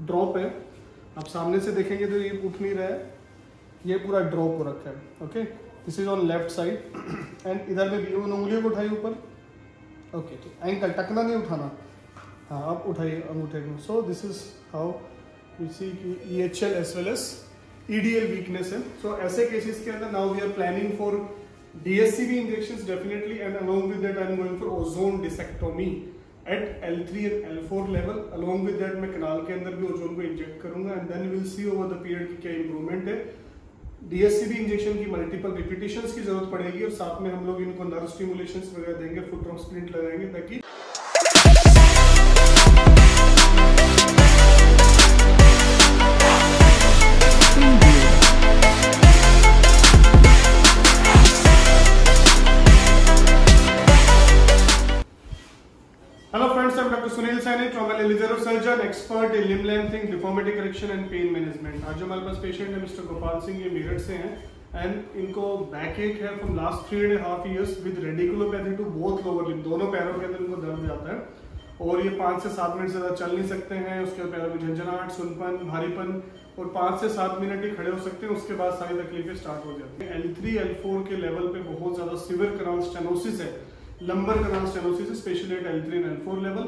Drop है। आप सामने से देखेंगे तो ये उठ नहीं रहा है, ये पूरा ड्रॉप हो रखा है। Okay, this is on left side and इधर में भी उन उंगलियों को उठाइए ऊपर। ओके, एंकल टकना नहीं उठाना। हाँ, आप उठाइए अंगूठे को। So this is how you see कि EHL as well as EDL weakness है। सो ऐसे केसेस के अंदर now we are planning for DSCB injections definitely, and along with that I am going for ozone discectomy at L3 and L4 level. Along with that मैं canal के अंदर भी ozone को inject करूंगा and then will see over the period की क्या improvement है। DSCB injection की मल्टीपल रिपीटिशंस की जरूरत पड़ेगी और साथ में हम लोग इनको नर्व स्टिमुलेशंस वगैरह देंगे, फुट ड्रॉप स्प्लिंट लगाएंगे ताकि Sunil Saini, trauma Ilizarov surgeon, expert in limb lengthening, deformity correction and pain management. आज जो हमारे पास पेशेंट है मिस्टर गोपाल सिंह, ये मेरठ से हैं एंड इनको बैक एक है from last 3.5 years with radiculopathy to both lower limb, दोनों पैरों के अंदर इनको दर्द जाता है और ये 5 से 7 मिनट से ज्यादा चल नहीं सकते हैं। उसके बाद पैरों में झंझनाहट, सुनपन, भारीपन और 5 से 7 मिनट ही खड़े हो सकते हैं, उसके बाद सारी तकलीफें स्टार्ट हो जाती है। L3 L4 के लेवल पे बहुत ज्यादा सिवियर कनाल स्टेनोसिस है, lumbar canal stenosis, specially at L3 and L4 level.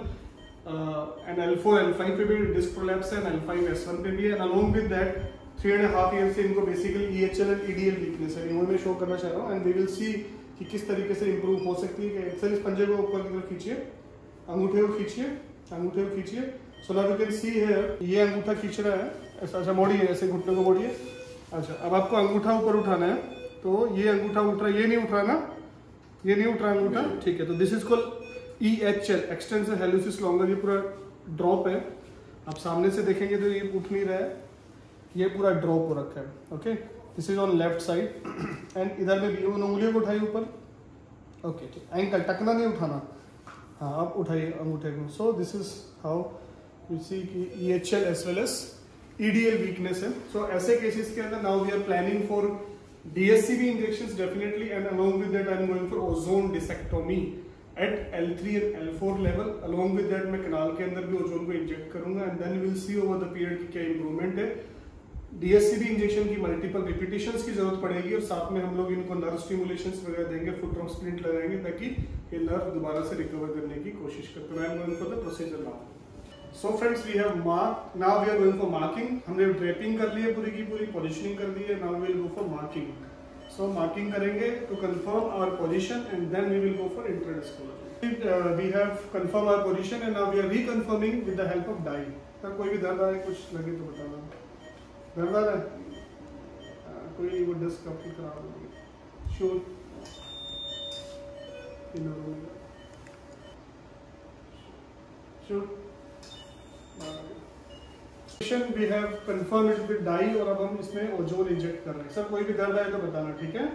And L4 L5 पे भी डिस्क प्रोलैप्स है, L5 S1 पे भी है। अलोंग विद दैट 3.5 years से इनको basically EHL and EDL weakness है, वो मैं शो करना चाह रहा हूँ एंड वी विल सी कि किस तरीके से इंप्रूव हो सकती है। सर इस पंजे को ऊपर की तरफ खींचिए, अंगूठे को खींचिए, अंगूठे को खींचिए। So now you can see here, ये अंगूठा खींच रहा है ऐसा। अच्छा, मोड़िए, ऐसे घुटने को मोड़िए। अच्छा, अब आपको अंगूठा ऊपर उठाना है, तो ये अंगूठा उठ रहा है, ये नहीं उठ रहा ना, ये नहीं उठ रहा अंगूठा, ठीक है। तो this is called EHL, extensive hallucis longer. ये पूरा ड्रॉप है। आप सामने से देखेंगे तो ये उठ नहीं रहा है, ये पूरा ड्रॉप हो रखा है। Okay, this is on left side and इधर में भी उन उंगलियों को उठाइए ऊपर। ओके, एंकल टकना नहीं उठाना। हाँ, आप उठाइए अंगूठे को। So this is how you see कि EHL as well as EDL weakness है। सो ऐसे केसेस के अंदर now we are planning for DSCB injections definitely, and along with that I am going for ozone discectomy at L3 and L4 level. Along with that मैं canal के अंदर भी ozone को inject करूंगा and then will see over the period की क्या improvement है। DSCB injection की मल्टीपल रिपीटिशंस की जरूरत पड़ेगी और साथ में हम लोग इनको नर्व स्टिमुलेशंस वगैरह देंगे, फुट ड्रॉप स्प्लिंट लगाएंगे ताकि ये नर्व दोबारा से रिकवर करने की कोशिश करते हैं। I am going for the procedure now. So friends, we have mark, now we are going for marking. हमने ड्रेपिंग कर ली है, पूरी की पूरी पोजिशनिंग कर दी है। Now we will go for marking. So marking करेंगे to confirm our position and then we will go for intradiscular. We have confirmed our position and now we are reconfirming with the help of dye. Sir कोई भी दर्द आए, कुछ लगे तो बताना। दर्द आ रहा है, कोई वो डिस्क आपकी खराब हो गई, sure sure. We have confirmed it with dye और अब हम इसमें ओजोन इंजेक्ट कर रहे हैं। सर कोई भी दर्द आए तो बताना, ठीक है?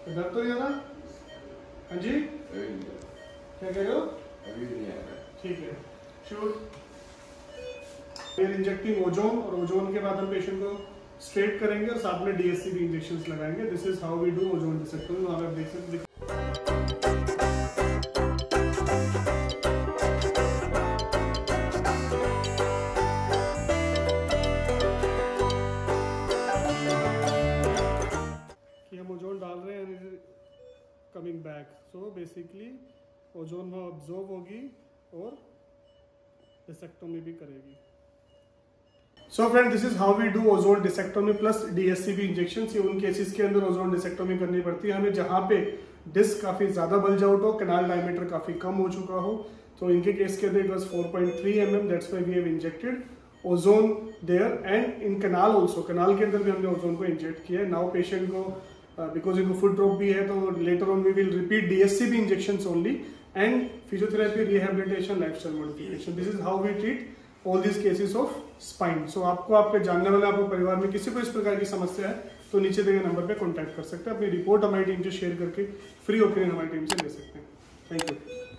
दर्द तो नहीं आ रहा? हाँ जी, क्या कह रहे हो? अभी नहीं आ रहा, ठीक है, श्योर। फिर इंजेक्टिंग ओजोन और ओजोन के बाद हम पेशेंट को स्ट्रेट करेंगे और साथ में DSCB इंजेक्शंस लगाएंगे। This is how we do ozone discectomy. वहां आप देख सकते हैं कि हम ओजोन डाल रहे हैं coming back. So basically ozone वहाँ ऑब्जॉर्व होगी और डिसेक्टोमी भी करेगी। So friend, this is how we do ozone discectomy plus DSCB injection. ये उन केसेस के अंदर ओजोन डिसेक्टोमी करनी पड़ती है हमें जहाँ पे डिस्क काफी ज्यादा बल्ज आउट हो, कैनाल डायमीटर काफी कम हो चुका हो। तो इनके केस के अंदर it was 4.3 mm, that's why we have injected ozone there and in canal also. Canal के अंदर भी हमने ओजोन को इंजेक्ट किया है। नाउ पेशेंट को बिकॉज इनको फुट ड्रॉप भी है तो later on we will repeat DSCB injections only and physiotherapy, rehabilitation, lifestyle modification. This is how we treat all this cases of spine. So आपको आपके जानने वाले, आपको परिवार में किसी को इस प्रकार की समस्या है तो नीचे दिए गए नंबर पे कांटेक्ट कर सकते हैं। अपनी रिपोर्ट हमारी टीम से शेयर करके फ्री ओपिनियन हमारी टीम से ले सकते हैं। Thank you.